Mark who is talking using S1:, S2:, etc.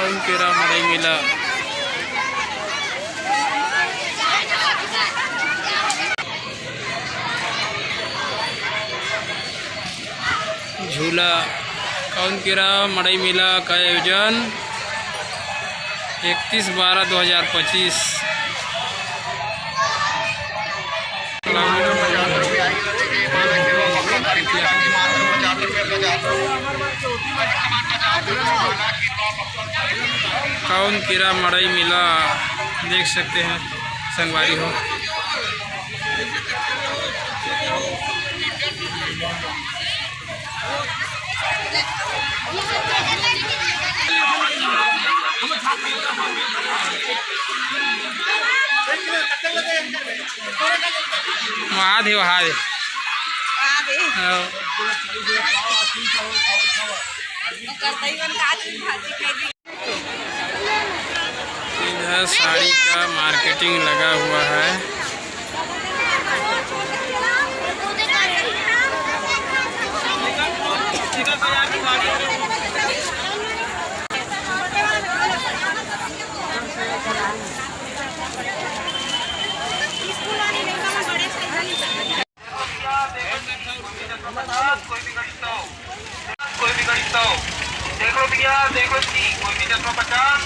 S1: काउनकेरा मड़ई मेला। झूला काउनकेरा मड़ई मेला का आयोजन 31/12/2025। काउनकेरा मड़ई मेला देख सकते हैं संगवारी हो। वहाँ दे इधर साड़ी का मार्केटिंग लगा हुआ है।
S2: कोई भी गणित देखो भैया, देखो कोई भी 1050,